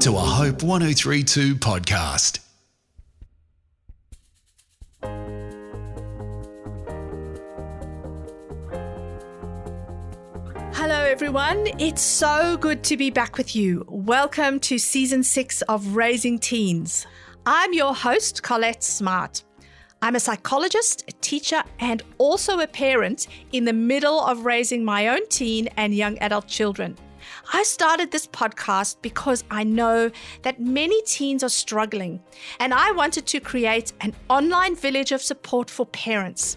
to a Hope 1032 podcast. Hello everyone, it's so good to be back with you. Welcome to Season 6 of Raising Teens. I'm your host, Collett Smart. I'm a psychologist, a teacher, and also a parent in the middle of raising my own teen and young adult children. I started this podcast because I know that many teens are struggling, and I wanted to create an online village of support for parents.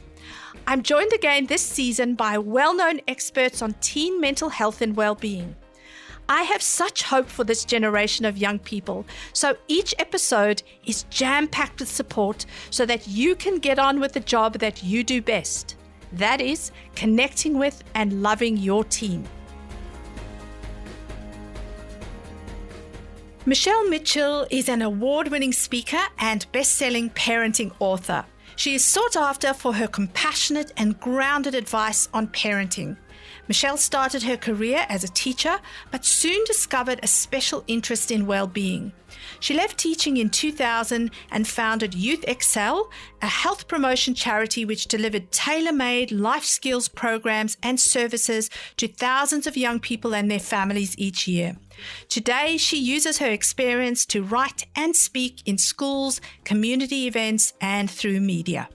I'm joined again this season by well-known experts on teen mental health and well-being. I have such hope for this generation of young people, so each episode is jam-packed with support so that you can get on with the job that you do best. That is, connecting with and loving your teen. Michelle Mitchell is an award-winning speaker and best-selling parenting author. She is sought after for her compassionate and grounded advice on parenting. Michelle started her career as a teacher, but soon discovered a special interest in well-being. She left teaching in 2000 and founded Youth Excel, a health promotion charity which delivered tailor-made life skills programs and services to thousands of young people and their families each year. Today, she uses her experience to write and speak in schools, community events, and through media.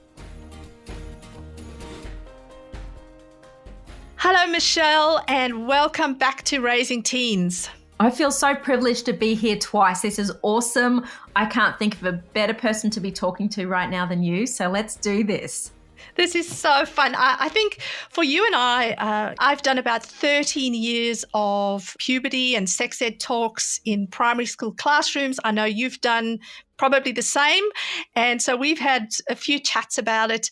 Hello, Michelle, and welcome back to Raising Teens. I feel so privileged to be here twice. This is awesome. I can't think of a better person to be talking to right now than you, so let's do this. This is so fun. I think for you and I've done about 13 years of puberty and sex ed talks in primary school classrooms. I know you've done probably the same. And so we've had a few chats about it.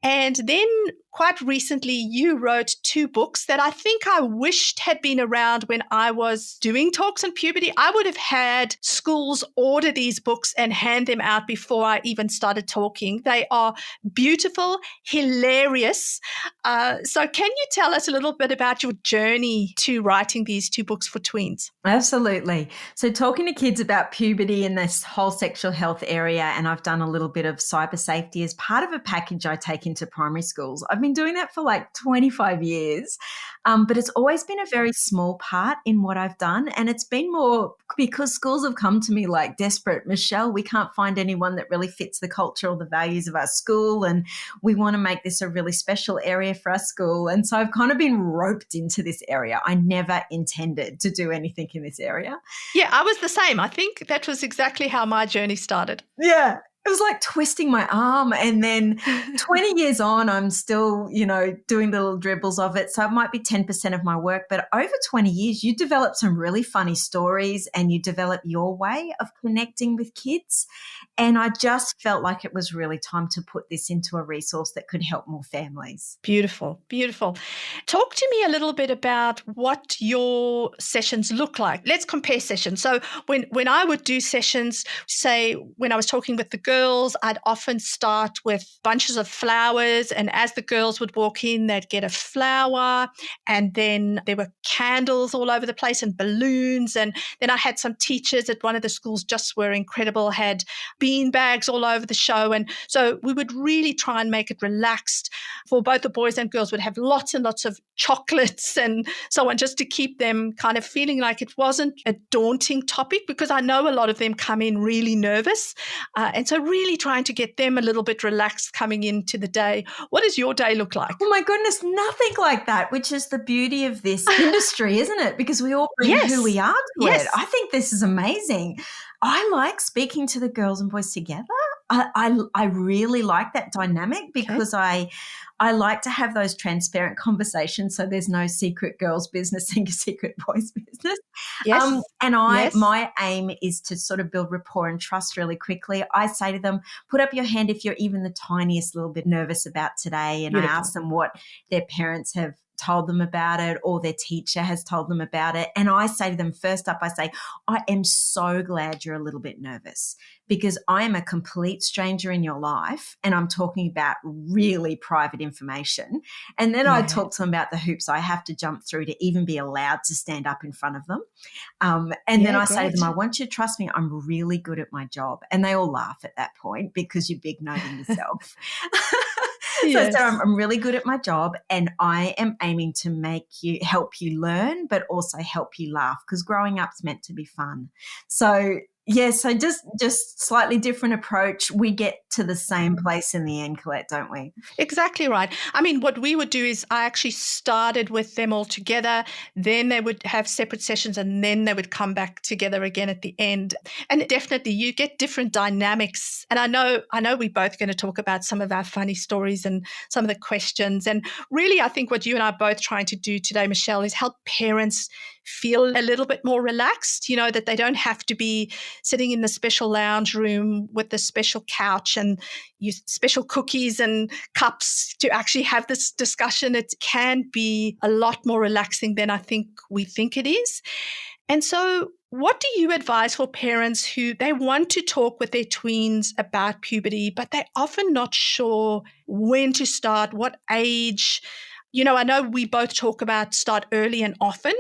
And then quite recently, you wrote 2 books that I think I wished had been around when I was doing talks on puberty. I would have had schools order these books and hand them out before I even started talking. They are beautiful, hilarious. So can you tell us a little bit about your journey to writing these 2 books for tweens? Absolutely. So talking to kids about puberty and this whole sexual health area, and I've done a little bit of cyber safety as part of a package I take into primary schools. I've been doing that for like 25 years, but it's always been a very small part in what I've done. And it's been more because schools have come to me like desperate, Michelle, we can't find anyone that really fits the culture or the values of our school. And we want to make this a really special area for our school. And so I've kind of been roped into this area. I never intended to do anything in this area. Yeah, I was the same. I think that was exactly how my journey started. Yeah. It was like twisting my arm, and then 20 years on, I'm still, doing little dribbles of it. So it might be 10% of my work, but over 20 years, you develop some really funny stories and you develop your way of connecting with kids. And I just felt like it was really time to put this into a resource that could help more families. Beautiful, beautiful. Talk to me a little bit about what your sessions look like. Let's compare sessions. So when I would do sessions, say when I was talking with the girls, I'd often start with bunches of flowers, and as the girls would walk in, they'd get a flower, and then there were candles all over the place and balloons, and then I had some teachers at one of the schools just were incredible, had bean bags all over the show, and so we would really try and make it relaxed for both the boys and girls. Would have lots and lots of chocolates and so on, just to keep them kind of feeling like it wasn't a daunting topic, because I know a lot of them come in really nervous, and so really trying to get them a little bit relaxed coming into the day. What does your day look like? Oh my goodness, nothing like that, which is the beauty of this industry, isn't it? Because we all bring who we are to it. I think this is amazing. I like speaking to the girls and boys together. I really like that dynamic because I like to have those transparent conversations so there's no secret girls' business and secret boys' business. Yes. My aim is to sort of build rapport and trust really quickly. I say to them, put up your hand if you're even the tiniest little bit nervous about today. And I ask them what their parents have told them about it or their teacher has told them about it. And I say to them, first up, I say, I am so glad you're a little bit nervous because I am a complete stranger in your life and I'm talking about really private information. And then I talk to them about the hoops I have to jump through to even be allowed to stand up in front of them. And then I say to them, I want you to trust me, I'm really good at my job. And they all laugh at that point because you're big noting yourself. Yes. So I'm really good at my job and I am aiming to help you learn, but also help you laugh because growing up's meant to be fun. So so just slightly different approach. We get to the same place in the end, Collett, don't we? Exactly right. I mean, what we would do is I actually started with them all together. Then they would have separate sessions and then they would come back together again at the end. And definitely you get different dynamics. And I know we're both going to talk about some of our funny stories and some of the questions. And really, I think what you and I are both trying to do today, Michelle, is help parents feel a little bit more relaxed, that they don't have to be sitting in the special lounge room with the special couch and use special cookies and cups to actually have this discussion. It can be a lot more relaxing than I think we think it is. And so what do you advise for parents who they want to talk with their tweens about puberty, but they're often not sure when to start, what age? I know we both talk about start early and often,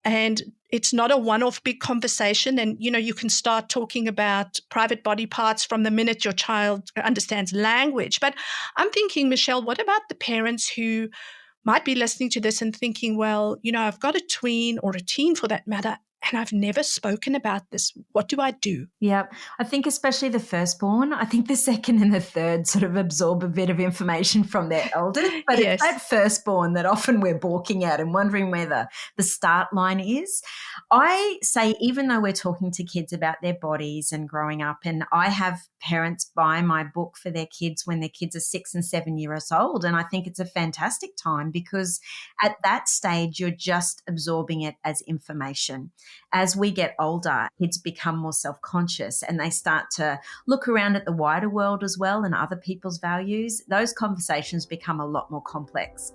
and it's not a one-off big conversation. And, you can start talking about private body parts from the minute your child understands language. But I'm thinking, Michelle, what about the parents who might be listening to this and thinking, well, I've got a tween or a teen for that matter, and I've never spoken about this. What do I do? Yep. I think especially the firstborn, I think the second and the third sort of absorb a bit of information from their eldest, but Yes. It's that firstborn that often we're balking at and wondering where the start line is. I say, even though we're talking to kids about their bodies and growing up, and I have parents buy my book for their kids when their kids are 6 and 7 years old, and I think it's a fantastic time because at that stage you're just absorbing it as information. As we get older, kids become more self-conscious and they start to look around at the wider world as well and other people's values. Those conversations become a lot more complex.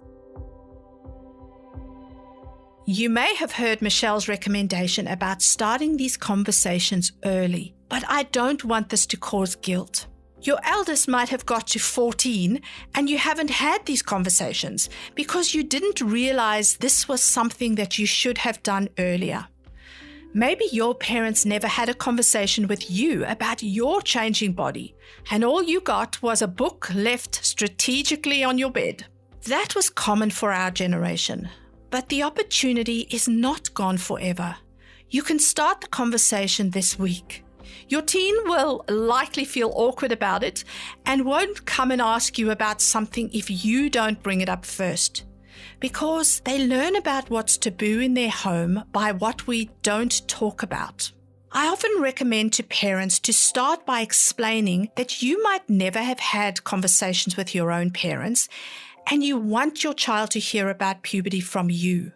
You may have heard Michelle's recommendation about starting these conversations early, but I don't want this to cause guilt. Your eldest might have got to 14 and you haven't had these conversations because you didn't realize this was something that you should have done earlier. Maybe your parents never had a conversation with you about your changing body, and all you got was a book left strategically on your bed. That was common for our generation, but the opportunity is not gone forever. You can start the conversation this week. Your teen will likely feel awkward about it and won't come and ask you about something if you don't bring it up first. Because they learn about what's taboo in their home by what we don't talk about. I often recommend to parents to start by explaining that you might never have had conversations with your own parents and you want your child to hear about puberty from you.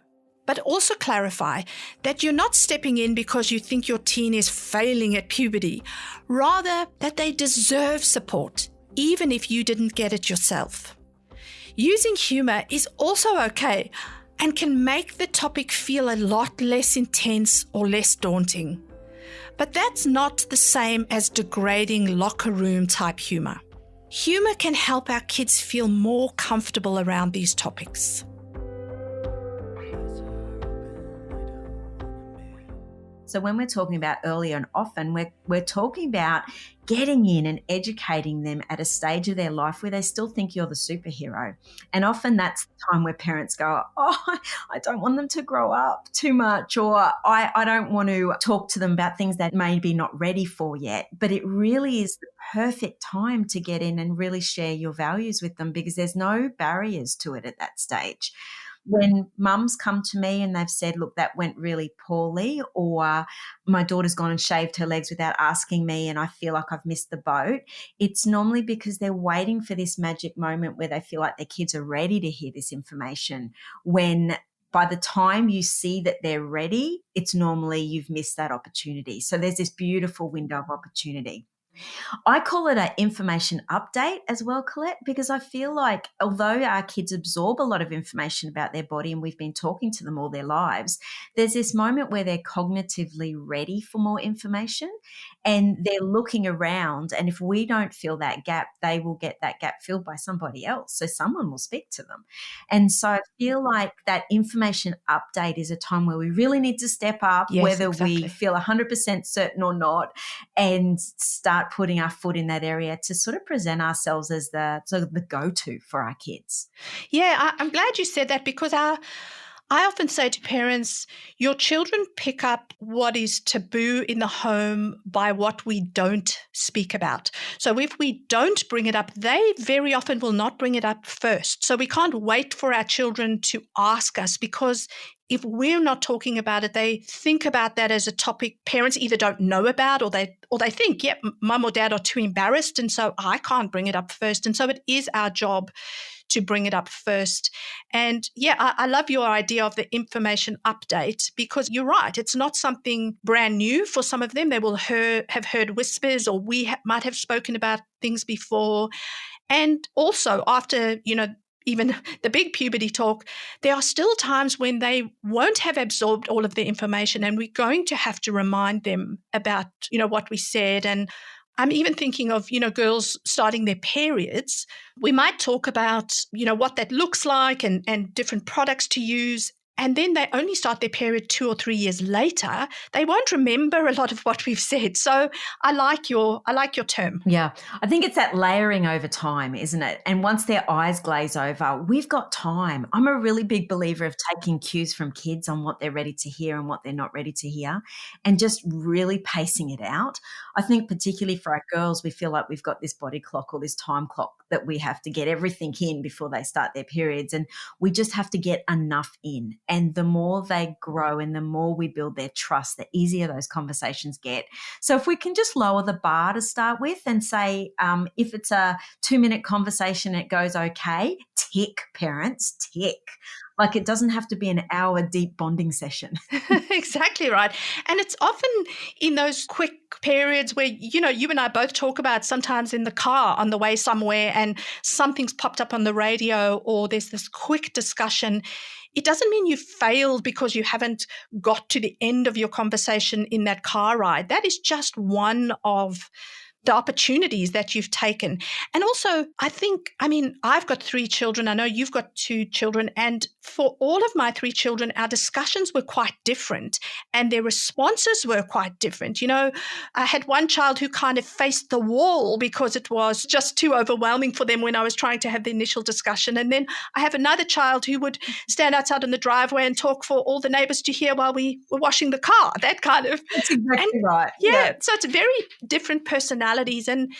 But also clarify that you're not stepping in because you think your teen is failing at puberty, rather that they deserve support, even if you didn't get it yourself. Using humor is also okay and can make the topic feel a lot less intense or less daunting. But that's not the same as degrading locker room type humor. Humor can help our kids feel more comfortable around these topics. So when we're talking about earlier and often, we're talking about getting in and educating them at a stage of their life where they still think you're the superhero. And often that's the time where parents go, oh, I don't want them to grow up too much, or I don't want to talk to them about things that maybe not ready for yet. But it really is the perfect time to get in and really share your values with them because there's no barriers to it at that stage. When mums come to me and they've said, look, that went really poorly, or my daughter's gone and shaved her legs without asking me and I feel like I've missed the boat, it's normally because they're waiting for this magic moment where they feel like their kids are ready to hear this information. When by the time you see that they're ready, it's normally you've missed that opportunity. So there's this beautiful window of opportunity. I call it an information update as well, Collett, because I feel like although our kids absorb a lot of information about their body and we've been talking to them all their lives, there's this moment where they're cognitively ready for more information and they're looking around. And if we don't fill that gap, they will get that gap filled by somebody else. So someone will speak to them. And so I feel like that information update is a time where we really need to step up, Yes, whether exactly. we feel 100% certain or not, and start putting our foot in that area to sort of present ourselves as the go-to for our kids. Yeah, I'm glad you said that because I often say to parents, your children pick up what is taboo in the home by what we don't speak about. So if we don't bring it up, they very often will not bring it up first. So we can't wait for our children to ask us because if we're not talking about it, they think about that as a topic parents either don't know about or they think, yeah, mum or dad are too embarrassed and so I can't bring it up first. And so it is our job to bring it up first. And yeah, I love your idea of the information update because you're right. It's not something brand new for some of them. They will have heard whispers or we might have spoken about things before. And also after, even the big puberty talk, there are still times when they won't have absorbed all of the information and we're going to have to remind them about, what we said. And I'm even thinking of, girls starting their periods. We might talk about, what that looks like and different products to use. And then they only start their period 2 or 3 years later. They won't remember a lot of what we've said. So I like your term. Yeah, I think it's that layering over time, isn't it? And once their eyes glaze over, we've got time. I'm a really big believer of taking cues from kids on what they're ready to hear and what they're not ready to hear and just really pacing it out. I think particularly for our girls, we feel like we've got this body clock or this time clock that we have to get everything in before they start their periods. And we just have to get enough in. And the more they grow and the more we build their trust, the easier those conversations get. So if we can just lower the bar to start with and say, if it's a 2-minute conversation, it goes okay, tick, parents, tick. Like it doesn't have to be an hour deep bonding session. Exactly right. And it's often in those quick periods where, you and I both talk about sometimes in the car on the way somewhere and something's popped up on the radio or there's this quick discussion. It doesn't mean you failed because you haven't got to the end of your conversation in that car ride. That is just one of the opportunities that you've taken. And also, I've got 3 children. I know you've got 2 children. And for all of my 3 children, our discussions were quite different and their responses were quite different. I had one child who kind of faced the wall because it was just too overwhelming for them when I was trying to have the initial discussion. And then I have another child who would stand outside in the driveway and talk for all the neighbors to hear while we were washing the car. That kind of. That's exactly right. Yeah. So it's very different personalities. And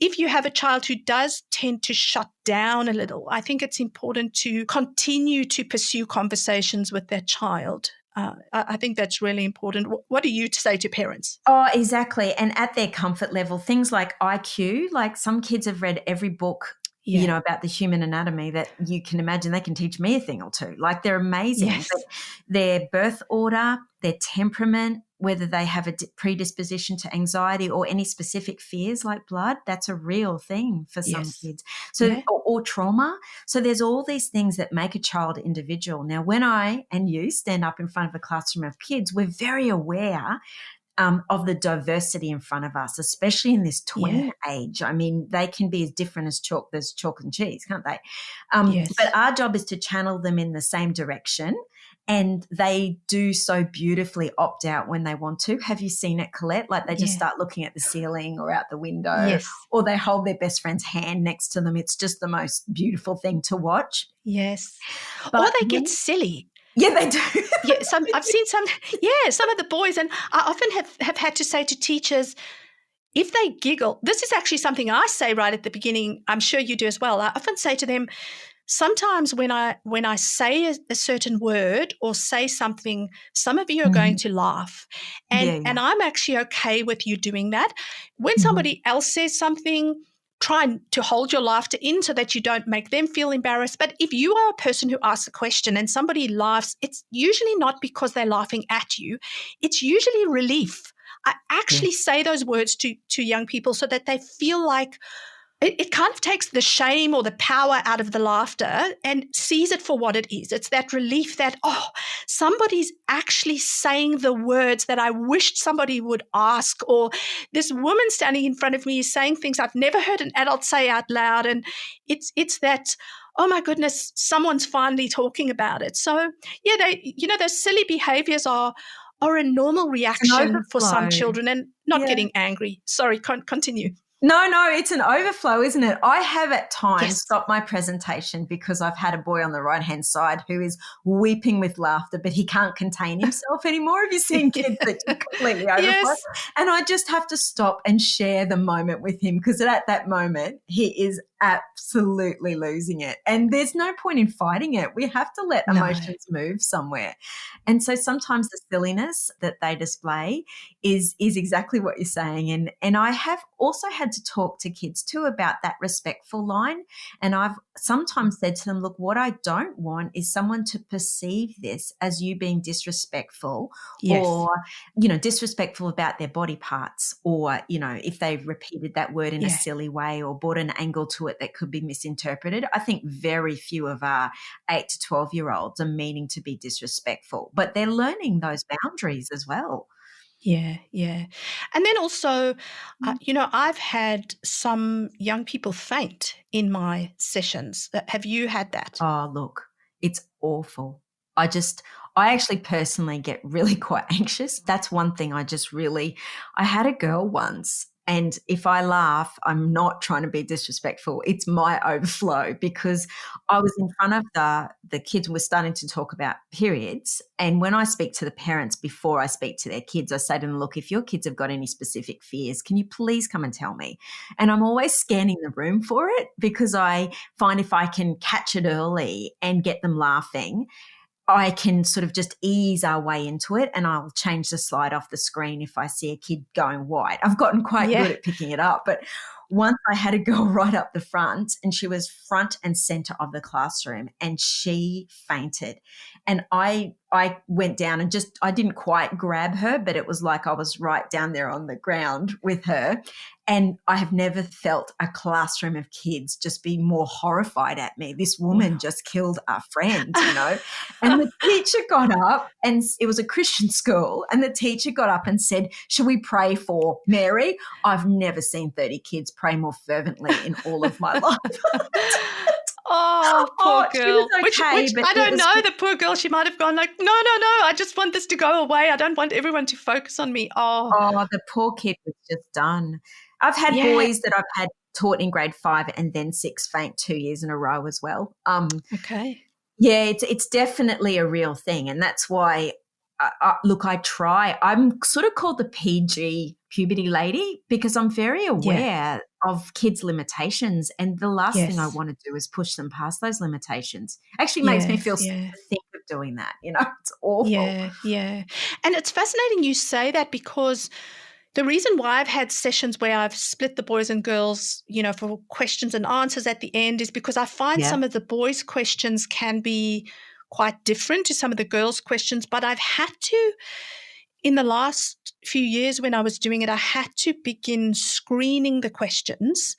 if you have a child who does tend to shut down a little, I think it's important to continue to pursue conversations with their child. I think that's really important. What do you say to parents? Oh, exactly. And at their comfort level, things like IQ, like some kids have read every book about the human anatomy that you can imagine. They can teach me a thing or two. Like they're amazing. Yes. But their birth order, their temperament, whether they have a predisposition to anxiety or any specific fears like blood, that's a real thing for some kids. So, or trauma. So there's all these things that make a child individual. Now, when I and you stand up in front of a classroom of kids, we're very aware of the diversity in front of us, especially in this tween age. I mean, they can be as different as chalk and cheese, can't they? But our job is to channel them in the same direction, and they do so beautifully opt out when they want to. Have you seen it, Collett? Like they just start looking at the ceiling or out the window, or they hold their best friend's hand next to them. It's just the most beautiful thing to watch. Yes. But or they get silly. Yeah, they do. I've seen some of the boys, and I often have had to say to teachers, if they giggle, this is actually something I say right at the beginning. I'm sure you do as well. I often say to them, sometimes when I say a certain word or say something, some of you are going to laugh. And I'm actually okay with you doing that. When somebody else says something, try to hold your laughter in so that you don't make them feel embarrassed. But if you are a person who asks a question and somebody laughs, it's usually not because they're laughing at you. It's usually relief. I actually say those words to young people so that they feel like it kind of takes the shame or the power out of the laughter and sees it for what it is. It's that relief that, oh, somebody's actually saying the words that I wished somebody would ask, or this woman standing in front of me is saying things I've never heard an adult say out loud. And it's that, oh my goodness, someone's finally talking about it. So yeah, those silly behaviors are a normal reaction for some children, and not getting angry. Sorry, continue. No, it's an overflow, isn't it? I have at times stopped my presentation because I've had a boy on the right-hand side who is weeping with laughter, but he can't contain himself anymore. Have you seen kids that just completely overflow? Yes. And I just have to stop and share the moment with him, because at that moment he is absolutely losing it. And there's no point in fighting it. We have to let emotions move somewhere. And so sometimes the silliness that they display is exactly what you're saying. And I have also had to talk to kids too about that respectful line. And I've sometimes said to them, look, what I don't want is someone to perceive this as you being disrespectful or, disrespectful about their body parts, or, if they've repeated that word in a silly way or brought an angle to it that could be misinterpreted. I think very few of our 8 to 12-year-olds are meaning to be disrespectful, but they're learning those boundaries as well. Yeah. And then also, I've had some young people faint in my sessions. Have you had that? Oh, look, it's awful. I actually personally get really quite anxious. That's one thing I had a girl once, and if I laugh, I'm not trying to be disrespectful. It's my overflow, because I was in front of the kids were starting to talk about periods. And when I speak to the parents before I speak to their kids, I say to them, look, if your kids have got any specific fears, can you please come and tell me? And I'm always scanning the room for it, because I find if I can catch it early and get them laughing, I can sort of just ease our way into it, and I'll change the slide off the screen if I see a kid going white. I've gotten quite good at picking it up, but once I had a girl right up the front, and she was front and center of the classroom, and she fainted. And I went down and I didn't quite grab her, but it was like I was right down there on the ground with her. And I have never felt a classroom of kids just be more horrified at me. This woman just killed our friend, And the teacher got up, and it was a Christian school, and the teacher got up and said, should we pray for Mary? I've never seen 30 kids pray more fervently in all of my life. Oh, poor girl. Okay, which I don't know. The poor girl, she might have gone like, no, I just want this to go away. I don't want everyone to focus on me. Oh, the poor kid was just done. I've had boys that I've had taught in grade 5 and then 6 faint 2 years in a row as well. Okay. Yeah, it's definitely a real thing. And that's why, I try. I'm sort of called the PG puberty lady, because I'm very aware of kids' limitations, and the last thing I want to do is push them past those limitations. Actually makes me feel sick to think of doing that. It's awful. Yeah. And it's fascinating you say that, because the reason why I've had sessions where I've split the boys and girls, for questions and answers at the end, is because I find some of the boys' questions can be quite different to some of the girls' questions. But I've had to, in the last few years when I was doing it, I had to begin screening the questions,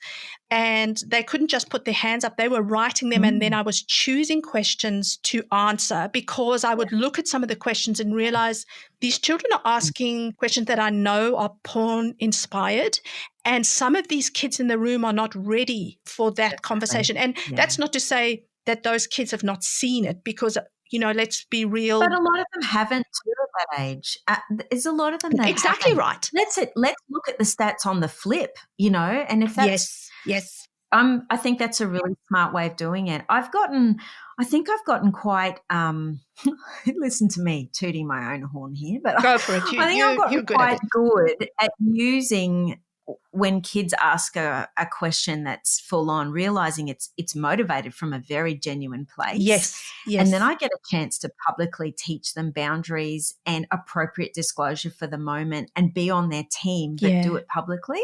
and they couldn't just put their hands up. They were writing them, and then I was choosing questions to answer, because I would look at some of the questions and realize these children are asking questions that I know are porn inspired, and some of these kids in the room are not ready for that conversation. And that's not to say that those kids have not seen it, because let's be real. But a lot of them haven't too at that age. There's a lot of them that exactly haven't. Right. Let's look at the stats on the flip, and if that's yes. I think that's a really smart way of doing it. I think I've gotten quite listen to me tooting my own horn here, but go for it. I think I've gotten quite good at using, when kids ask a question that's full on, realizing it's motivated from a very genuine place. Yes. And then I get a chance to publicly teach them boundaries and appropriate disclosure for the moment, and be on their team, but do it publicly.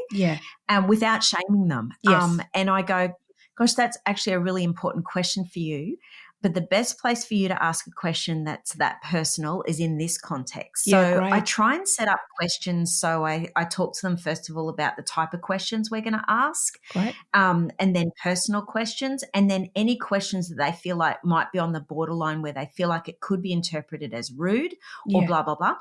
And without shaming them. Yes. And I go, gosh, that's actually a really important question for you. But the best place for you to ask a question that's that personal is in this context. Yeah, So great. I try and set up questions. So I talk to them, first of all, about the type of questions we're going to ask, Great. and then personal questions, and then any questions that they feel like might be on the borderline where they feel like it could be interpreted as rude or Yeah. blah, blah, blah.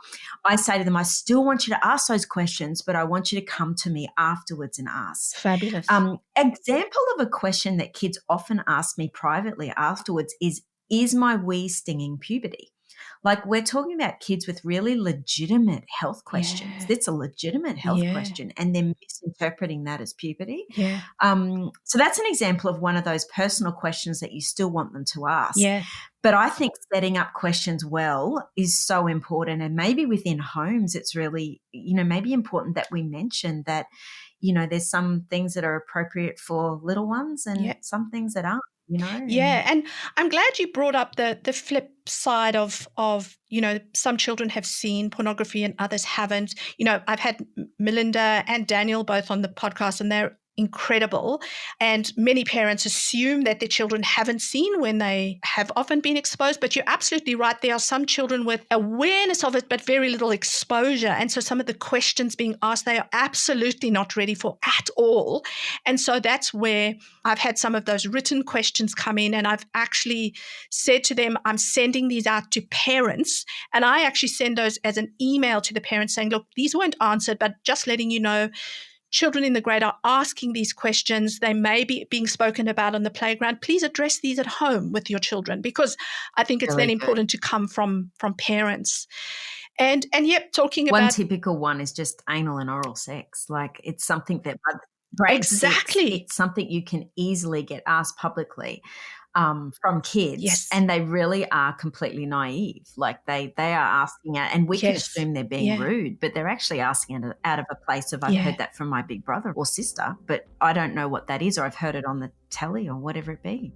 I say to them, I still want you to ask those questions, but I want you to come to me afterwards and ask. Fabulous. Example of a question that kids often ask me privately afterwards is my wee stinging puberty? Like, we're talking about kids with really legitimate health questions. Yeah. That's a legitimate health Yeah. question, and they're misinterpreting that as puberty. Yeah. So that's an example of one of those personal questions that you still want them to ask. Yeah. But I think setting up questions well is so important. And maybe within homes, it's really, maybe important that we mention that, there's some things that are appropriate for little ones and some things that aren't. Yeah, and I'm glad you brought up the flip side of some children have seen pornography and others haven't. I've had Melinda and Daniel both on the podcast, and they're incredible. And many parents assume that their children haven't seen when they have often been exposed. But you're absolutely right. There are some children with awareness of it, but very little exposure. And so some of the questions being asked, they are absolutely not ready for at all. And so that's where I've had some of those written questions come in, and I've actually said to them, I'm sending these out to parents. And I actually send those as an email to the parents saying, look, these weren't answered, but just letting you know, children in the grade are asking these questions. They may be being spoken about on the playground. Please address these at home with your children, because I think it's then important to come from parents. And yep, talking about one typical one is just anal and oral sex. Like, it's something that exactly, it's something you can easily get asked publicly from kids. Yes. And they really are completely naive. Like, they are asking it, and we can assume they're being rude, but they're actually asking it out of a place of, I've heard that from my big brother or sister, but I don't know what that is, or I've heard it on the telly or whatever it be.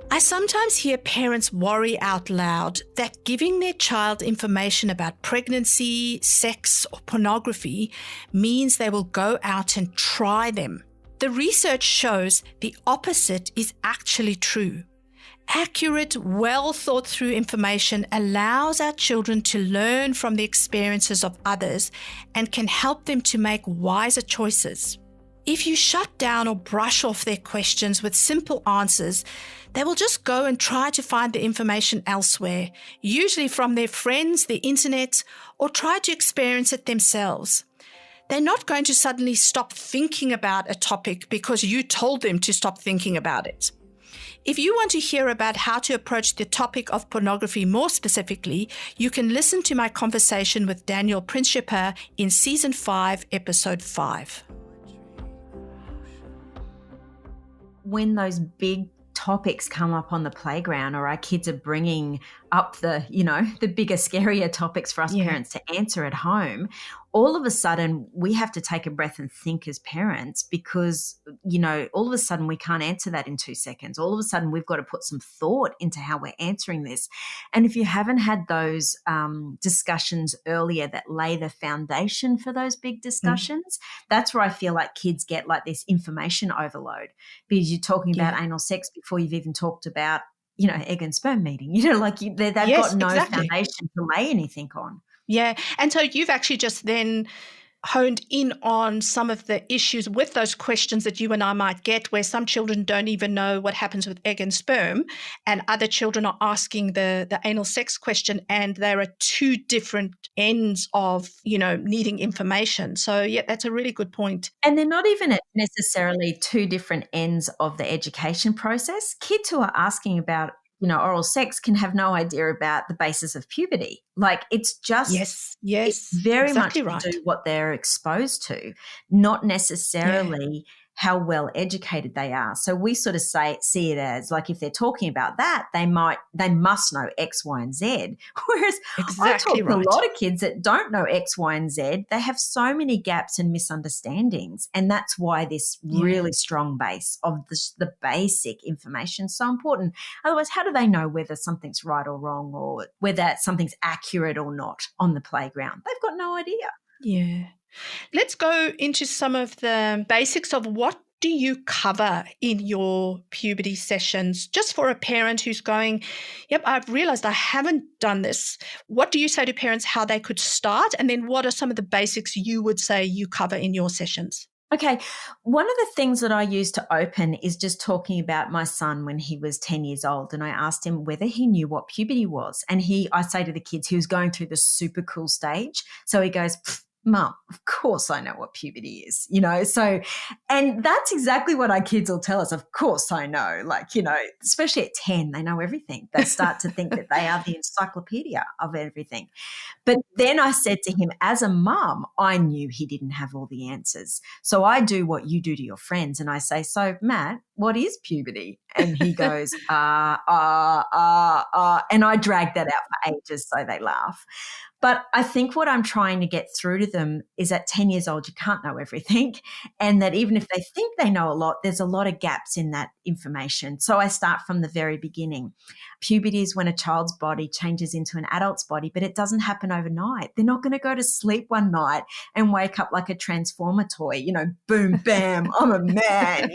I sometimes hear parents worry out loud that giving their child information about pregnancy, sex, or pornography means they will go out and try them. The research shows the opposite is actually true. Accurate, well thought through information allows our children to learn from the experiences of others and can help them to make wiser choices. If you shut down or brush off their questions with simple answers, they will just go and try to find the information elsewhere, usually from their friends, the internet, or try to experience it themselves. They're not going to suddenly stop thinking about a topic because you told them to stop thinking about it. If you want to hear about how to approach the topic of pornography more specifically, you can listen to my conversation with Daniel Principe in Season 5, Episode 5. When those big topics come up on the playground, or our kids are bringing up the bigger, scarier topics for us parents to answer at home, all of a sudden we have to take a breath and think as parents, because, all of a sudden we can't answer that in 2 seconds. All of a sudden we've got to put some thought into how we're answering this. And if you haven't had those discussions earlier that lay the foundation for those big discussions, that's where I feel like kids get like this information overload, because you're talking about anal sex before you've even talked about, egg and sperm meeting, they've got no foundation to lay anything on. Yeah. And so you've actually just then honed in on some of the issues with those questions that you and I might get, where some children don't even know what happens with egg and sperm, and other children are asking the anal sex question, and there are two different ends of, needing information. So, yeah, that's a really good point. And they're not even at necessarily two different ends of the education process. Kids who are asking about oral sex can have no idea about the basis of puberty. Like, it's just, it's very exactly much to do what they're exposed to, not necessarily how well educated they are. So we sort of see it as like, if they're talking about that, they must know X, Y, and Z. Whereas I talk to a lot of kids that don't know X, Y, and Z. They have so many gaps and misunderstandings. And that's why this really strong base of the basic information is so important. Otherwise, how do they know whether something's right or wrong, or whether something's accurate or not on the playground? They've got no idea. Yeah. Let's go into some of the basics of what do you cover in your puberty sessions? Just for a parent who's going, yep, I've realized I haven't done this. What do you say to parents how they could start? And then what are some of the basics you would say you cover in your sessions? Okay. One of the things that I used to open is just talking about my son when he was 10 years old. And I asked him whether he knew what puberty was. And I say to the kids, he was going through the super cool stage. So he goes, Mum, of course I know what puberty is, so, and that's exactly what our kids will tell us. Of course I know, especially at 10, they know everything. They start to think that they are the encyclopedia of everything. But then I said to him, as a mum, I knew he didn't have all the answers. So I do what you do to your friends. And I say, so Matt, what is puberty? And he goes, and I drag that out for ages, so they laugh. But I think what I'm trying to get through to them is at 10 years old, you can't know everything. And that even if they think they know a lot, there's a lot of gaps in that information. So I start from the very beginning. Puberty is when a child's body changes into an adult's body, but it doesn't happen overnight. They're not going to go to sleep one night and wake up like a Transformer toy, boom, bam, I'm a man,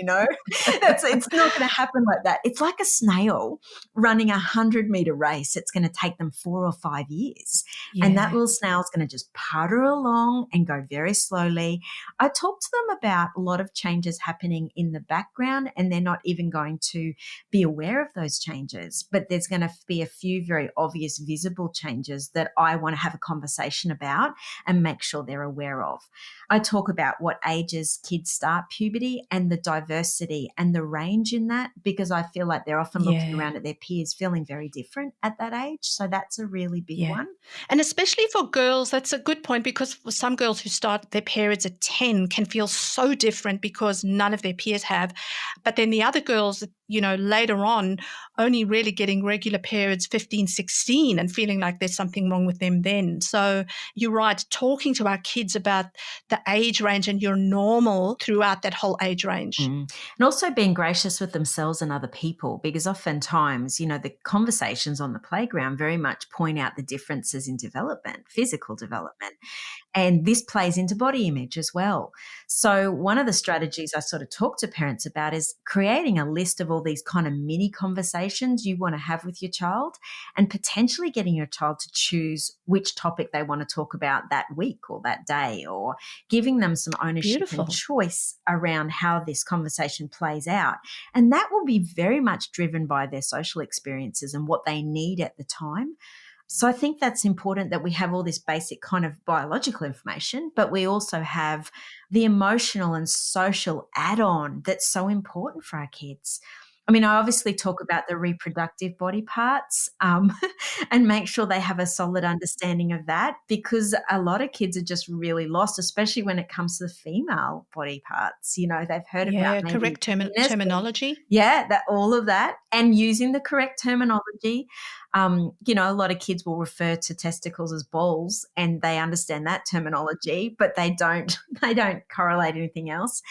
It's not going to happen like that. It's like a snail running 100-meter race. It's going to take them 4 or 5 years. Yeah. And that little snail's going to just putter along and go very slowly. I talk to them about a lot of changes happening in the background, and they're not even going to be aware of those changes. But there's going to be a few very obvious visible changes that I want to have a conversation about and make sure they're aware of. I talk about what ages kids start puberty and the diversity and the range in that, because I feel like they're often looking around at their peers feeling very different at that age. So that's a really big one. And especially for girls, that's a good point, because for some girls who start their periods at 10 can feel so different because none of their peers have. But then the other girls, later on, only really getting regular periods 15, 16 and feeling like there's something wrong with them then. So you're right, talking to our kids about the age range and your normal throughout that whole age range. And also being gracious with themselves and other people, because oftentimes, the conversations on the playground very much point out the differences in development, physical development. And this plays into body image as well. So one of the strategies I sort of talk to parents about is creating a list of all these kind of mini conversations you want to have with your child, and potentially getting your child to choose which topic they want to talk about that week or that day, or giving them some ownership and choice around how this conversation plays out. And that will be very much driven by their social experiences and what they need at the time. So I think that's important, that we have all this basic kind of biological information, but we also have the emotional and social add-on that's so important for our kids. I mean, I obviously talk about the reproductive body parts and make sure they have a solid understanding of that, because a lot of kids are just really lost, especially when it comes to the female body parts. They've heard about maybe correct terminology. Yeah, all of that, and using the correct terminology. A lot of kids will refer to testicles as balls, and they understand that terminology, but they don't correlate anything else.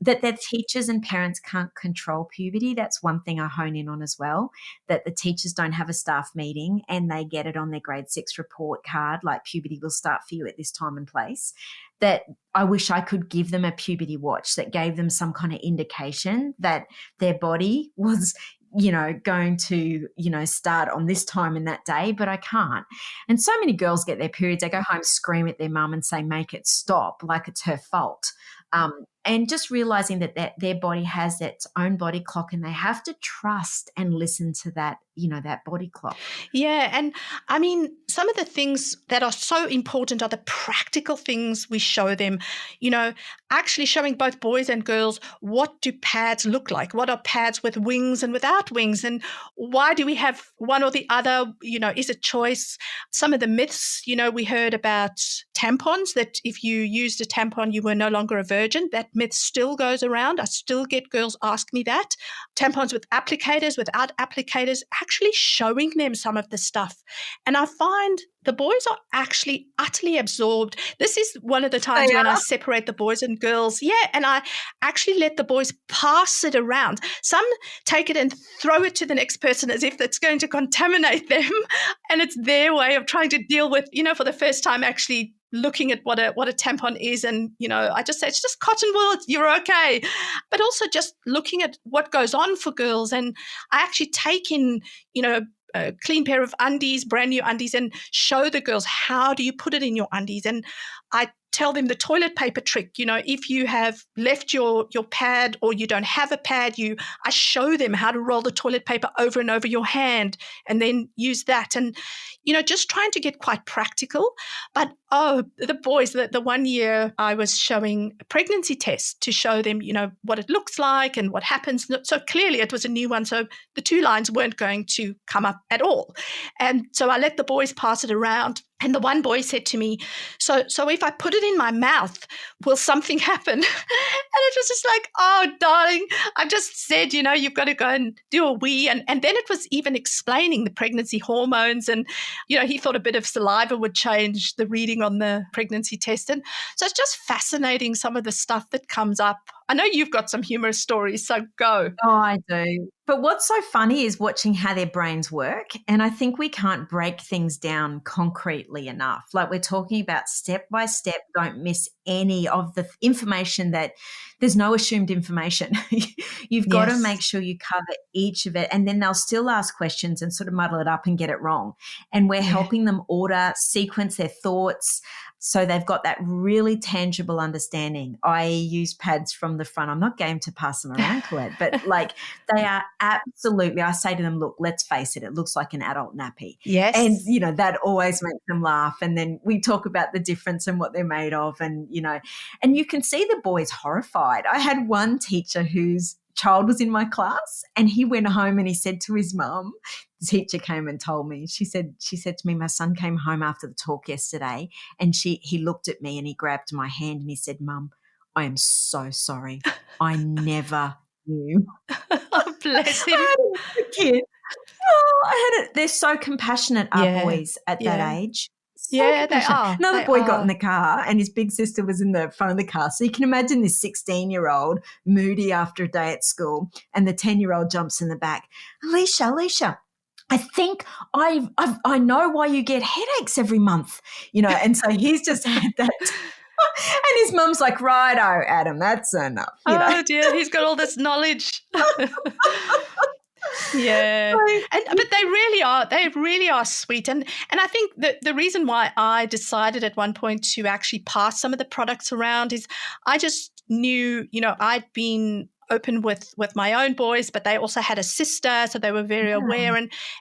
That their teachers and parents can't control puberty. That's one thing I hone in on as well, that the teachers don't have a staff meeting and they get it on their grade 6 report card, like puberty will start for you at this time and place. That I wish I could give them a puberty watch that gave them some kind of indication that their body was going to, start on this time in that day, but I can't. And so many girls get their periods, they go home, scream at their mum and say, make it stop, like it's her fault. And just realizing that their body has its own body clock, and they have to trust and listen to that, that body clock. Yeah. And I mean, some of the things that are so important are the practical things we show them, actually showing both boys and girls, what do pads look like? What are pads with wings and without wings? And why do we have one or the other? Is it choice? Some of the myths, we heard about tampons, that if you used a tampon, you were no longer a virgin. That myth still goes around. I still get girls ask me that. Tampons with applicators, without applicators, actually showing them some of the stuff. And I find the boys are actually utterly absorbed. This is one of the times when I separate the boys and girls. Yeah, and I actually let the boys pass it around. Some take it and throw it to the next person as if that's going to contaminate them. And it's their way of trying to deal with, for the first time actually looking at what a tampon is. And, I just say, it's just cotton wool, you're okay. But also just looking at what goes on for girls. And I actually take in, a clean pair of undies, brand new undies, and show the girls how do you put it in your undies. And I tell them the toilet paper trick. If you have left your pad or you don't have a pad, I show them how to roll the toilet paper over and over your hand and then use that. And, just trying to get quite practical. But, the boys, the 1 year I was showing a pregnancy test to show them, what it looks like and what happens. So clearly it was a new one. So the two lines weren't going to come up at all. And so I let the boys pass it around. And the one boy said to me, so if I put it in my mouth, will something happen? And it was just like, oh, darling, I've just said, you've got to go and do a wee. And then it was even explaining the pregnancy hormones. And, he thought a bit of saliva would change the reading on the pregnancy test. And so it's just fascinating, some of the stuff that comes up. I know you've got some humorous stories, so go. Oh, I do. But what's so funny is watching how their brains work. And I think we can't break things down concretely enough. Like we're talking about step by step, don't miss any of the information that there's no assumed information. You've got to make sure you cover each of it. And then they'll still ask questions and sort of muddle it up and get it wrong. And we're helping them order, sequence their thoughts, so they've got that really tangible understanding. I use pads from the front. I'm not game to pass them around, Collett, but they are absolutely, I say to them, look, let's face it looks like an adult nappy. Yes. And, that always makes them laugh. And then we talk about the difference and what they're made of. And, and you can see the boys horrified. I had one teacher whose child was in my class and he went home and he said to his mum, the teacher came and told me, she said to me, my son came home after the talk yesterday and he looked at me and he grabbed my hand and he said, Mum, I am so sorry. I never knew. Oh, bless him. I had a kid. They're so compassionate, our boys at that age. So they are. Another boy got in the car and his big sister was in the front of the car. So you can imagine this 16-year-old moody after a day at school and the 10-year-old jumps in the back. Alicia, I think I know why you get headaches every month, and so he's just had that. And his mum's like, righto, Adam, that's enough. Oh, dear, he's got all this knowledge. Yeah. But they really are sweet. And I think that the reason why I decided at one point to actually pass some of the products around is I just knew, I'd been open with my own boys, but they also had a sister, so they were very aware.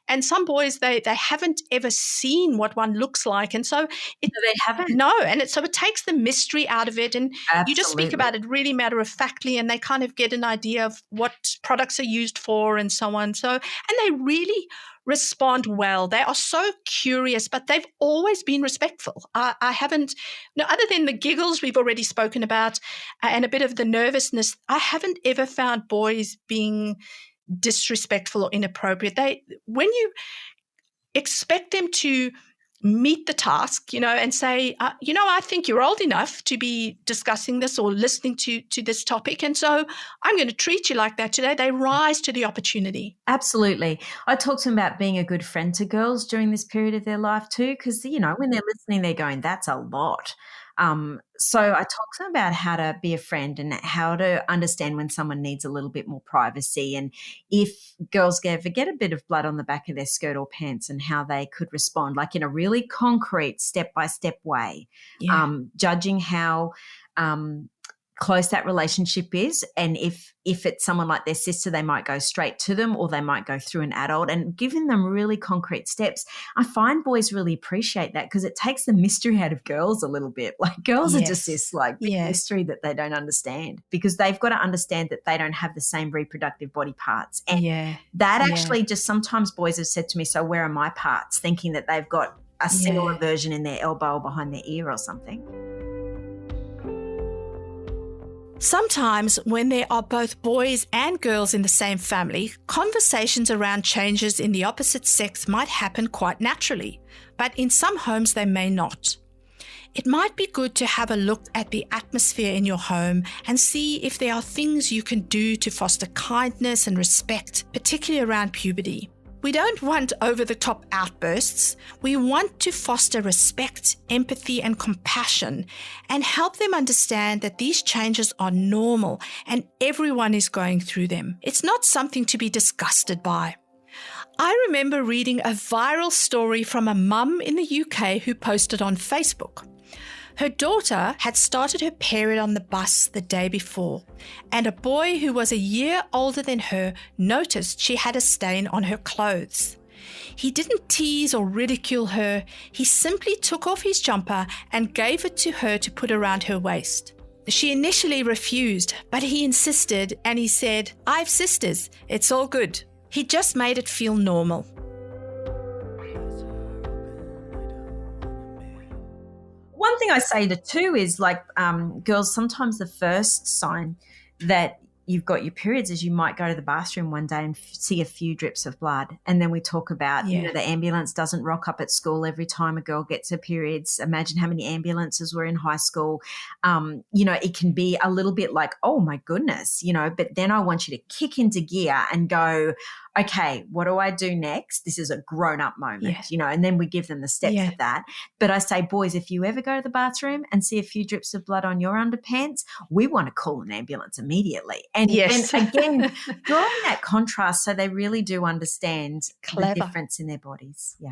And some boys, they haven't ever seen what one looks like. And so they haven't. No, and so it takes the mystery out of it. And you just speak about it really matter-of-factly, and they kind of get an idea of what products are used for and so on. So, and they really respond well. They are so curious, but they've always been respectful. I haven't, other than the giggles we've already spoken about and a bit of the nervousness, I haven't ever found boys being disrespectful or inappropriate. When you expect them to meet the task, and say, I think you're old enough to be discussing this or listening to this topic. And so I'm going to treat you like that today. They rise to the opportunity. Absolutely. I talk to them about being a good friend to girls during this period of their life too, because, when they're listening, they're going, that's a lot. So I talk to them about how to be a friend and how to understand when someone needs a little bit more privacy, and if girls ever get a bit of blood on the back of their skirt or pants, and how they could respond, like in a really concrete step-by-step way, judging how close that relationship is. And if it's someone like their sister, they might go straight to them or they might go through an adult, and giving them really concrete steps. I find boys really appreciate that because it takes the mystery out of girls a little bit. Like girls are just this big mystery that they don't understand, because they've got to understand that they don't have the same reproductive body parts. And that actually just sometimes boys have said to me, so where are my parts? Thinking that they've got a similar version in their elbow or behind their ear or something. Sometimes when there are both boys and girls in the same family, conversations around changes in the opposite sex might happen quite naturally, but in some homes they may not. It might be good to have a look at the atmosphere in your home and see if there are things you can do to foster kindness and respect, particularly around puberty. We don't want over-the-top outbursts. We want to foster respect, empathy, and compassion and help them understand that these changes are normal and everyone is going through them. It's not something to be disgusted by. I remember reading a viral story from a mum in the UK who posted on Facebook. Her daughter had started her period on the bus the day before, and a boy who was a year older than her noticed she had a stain on her clothes. He didn't tease or ridicule her. He simply took off his jumper and gave it to her to put around her waist. She initially refused, but he insisted and he said, "I've sisters, it's all good." He just made it feel normal. One thing I say to too is girls, sometimes the first sign that you've got your periods is you might go to the bathroom one day and see a few drips of blood. And then we talk about, the ambulance doesn't rock up at school every time a girl gets her periods. Imagine how many ambulances were in high school. It can be a little bit like, oh my goodness, but then I want you to kick into gear and go, okay, what do I do next? This is a grown-up moment, and then we give them the steps of that. But I say, boys, if you ever go to the bathroom and see a few drips of blood on your underpants, we want to call an ambulance immediately. And again, drawing that contrast so they really do understand the difference in their bodies. Yeah.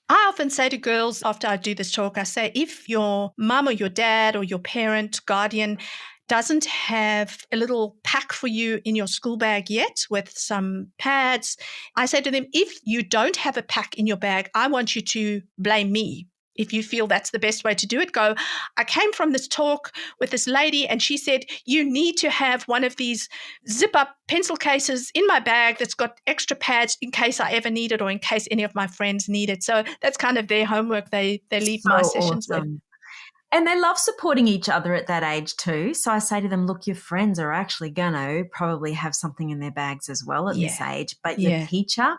I often say to girls after I do this talk, I say, if your mum or your dad or your parent, guardian doesn't have a little pack for you in your school bag yet with some pads, I say to them, if you don't have a pack in your bag, I want you to blame me. If you feel that's the best way to do it, go, I came from this talk with this lady and she said, you need to have one of these zip-up pencil cases in my bag that's got extra pads in case I ever need it or in case any of my friends need it. So that's kind of their homework they leave my sessions with. And they love supporting each other at that age too. So I say to them, look, your friends are actually going to probably have something in their bags as well at this age, but your teacher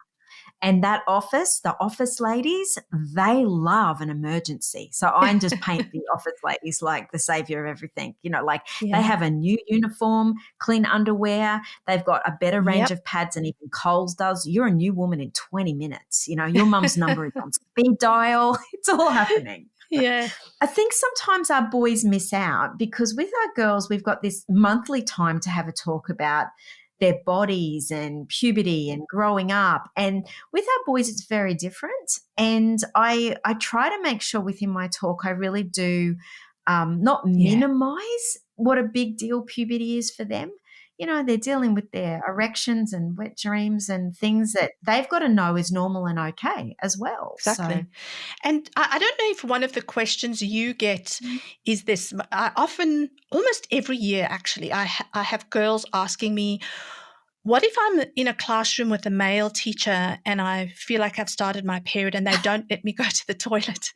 and that office, the office ladies, they love an emergency. So I just paint the office ladies like the savior of everything. They have a new uniform, clean underwear. They've got a better range of pads than even Coles does. You're a new woman in 20 minutes. Your mum's number is on speed dial. It's all happening. Yeah. I think sometimes our boys miss out because with our girls, we've got this monthly time to have a talk about their bodies and puberty and growing up. And with our boys, it's very different. And I try to make sure within my talk, I really do not minimize what a big deal puberty is for them. They're dealing with their erections and wet dreams and things that they've got to know is normal and okay as well. Exactly. So. And I don't know if one of the questions you get is this. I often, almost every year actually, I have girls asking me, what if I'm in a classroom with a male teacher and I feel like I've started my period and they don't let me go to the toilet?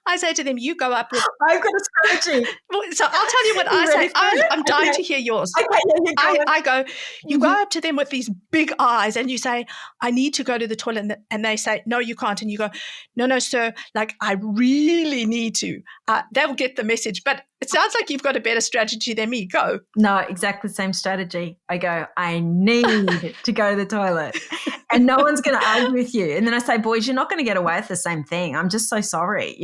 I say to them, you go up with... I've got a strategy. So I'll tell you what I say. I'm dying to hear yours. Okay, I go, you go up to them with these big eyes and you say, I need to go to the toilet. And they say, no, you can't. And you go, no, sir, I really need to. They'll get the message. But it sounds like you've got a better strategy than me. Go. No, exactly the same strategy. I go, I need to go to the toilet. And no one's going to argue with you. And then I say, boys, you're not going to get away with the same thing. I'm just so sorry.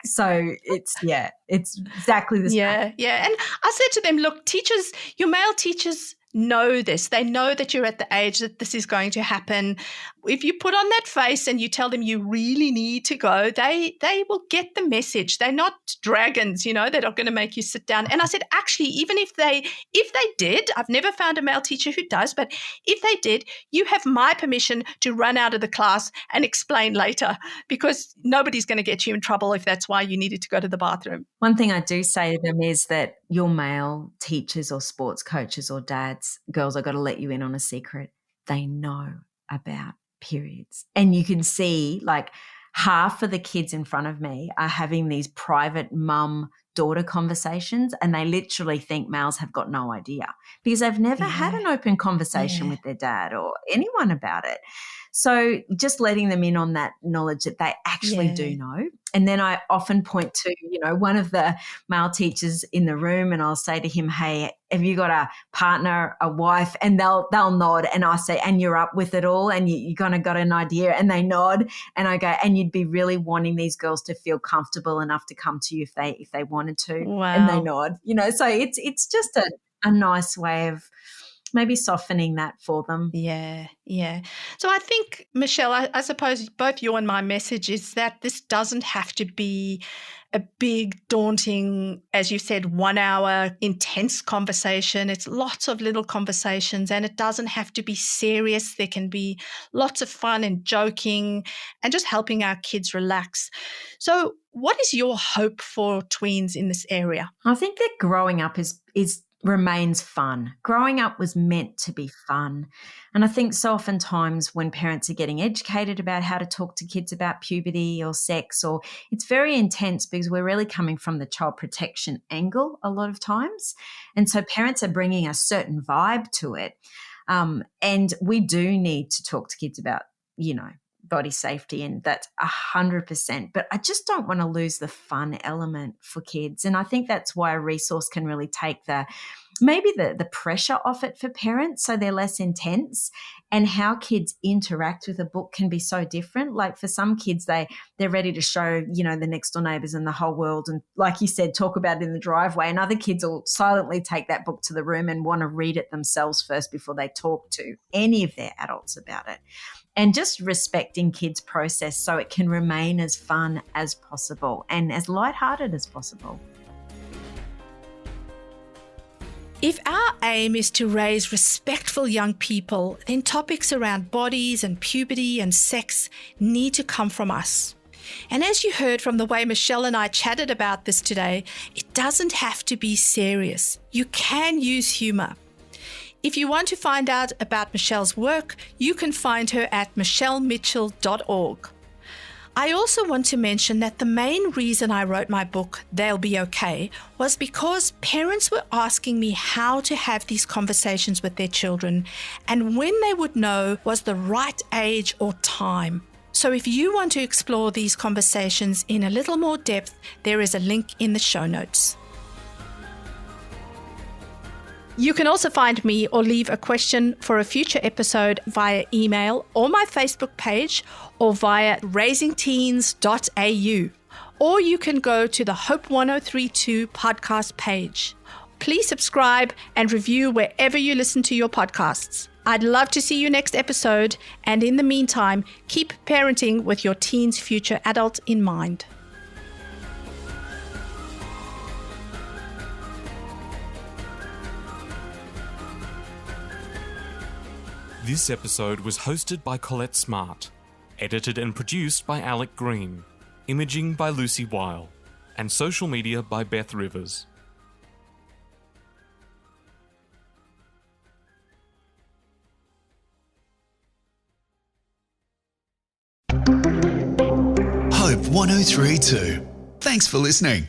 So it's exactly the same. Yeah. And I said to them, look, teachers, your male teachers know this. They know that you're at the age that this is going to happen. If you put on that face and you tell them you really need to go, they will get the message. They're not dragons, they're not going to make you sit down. And I said, actually, even if they did, I've never found a male teacher who does, but if they did, you have my permission to run out of the class and explain later because nobody's going to get you in trouble if that's why you needed to go to the bathroom. One thing I do say to them is that your male teachers or sports coaches or dads, girls, I've got to let you in on a secret. They know about periods. And you can see half of the kids in front of me are having these private mum daughter conversations, and they literally think males have got no idea because they've never had an open conversation with their dad or anyone about it. So just letting them in on that knowledge that they actually do know. And then I often point to, one of the male teachers in the room, and I'll say to him, hey, have you got a partner, a wife? And they'll nod, and I say, and you're up with it all, and you kind of got an idea, and they nod, and I go, and you'd be really wanting these girls to feel comfortable enough to come to you if they wanted to. Wow. And they nod, so it's just a nice way of maybe softening that for them. Yeah. So I think, Michelle, I suppose both you and my message is that this doesn't have to be a big, daunting, as you said, 1 hour intense conversation. It's lots of little conversations, and it doesn't have to be serious. There can be lots of fun and joking and just helping our kids relax. So what is your hope for tweens in this area? I think that growing up remains fun. Growing up was meant to be fun. And I think so oftentimes when parents are getting educated about how to talk to kids about puberty or sex, or it's very intense because we're really coming from the child protection angle a lot of times. And so parents are bringing a certain vibe to it. And we do need to talk to kids about, body safety, and that's 100%. But I just don't want to lose the fun element for kids. And I think that's why a resource can really take the pressure off it for parents, so they're less intense. And how kids interact with a book can be so different. Like for some kids, they're ready to show, the next door neighbours and the whole world, and like you said, talk about it in the driveway. And other kids will silently take that book to the room and want to read it themselves first before they talk to any of their adults about it. And just respecting kids' process so it can remain as fun as possible and as lighthearted as possible. If our aim is to raise respectful young people, then topics around bodies and puberty and sex need to come from us. And as you heard from the way Michelle and I chatted about this today, it doesn't have to be serious. You can use humour. If you want to find out about Michelle's work, you can find her at michellemitchell.org. I also want to mention that the main reason I wrote my book, They'll Be Okay, was because parents were asking me how to have these conversations with their children and when they would know was the right age or time. So if you want to explore these conversations in a little more depth, there is a link in the show notes. You can also find me or leave a question for a future episode via email or my Facebook page or via raisingteens.au. Or you can go to the Hope 1032 podcast page. Please subscribe and review wherever you listen to your podcasts. I'd love to see you next episode. And in the meantime, keep parenting with your teen's future adult in mind. This episode was hosted by Collett Smart, edited and produced by Alec Green, imaging by Lucy Weil, and social media by Beth Rivers. Hope 1032. Thanks for listening.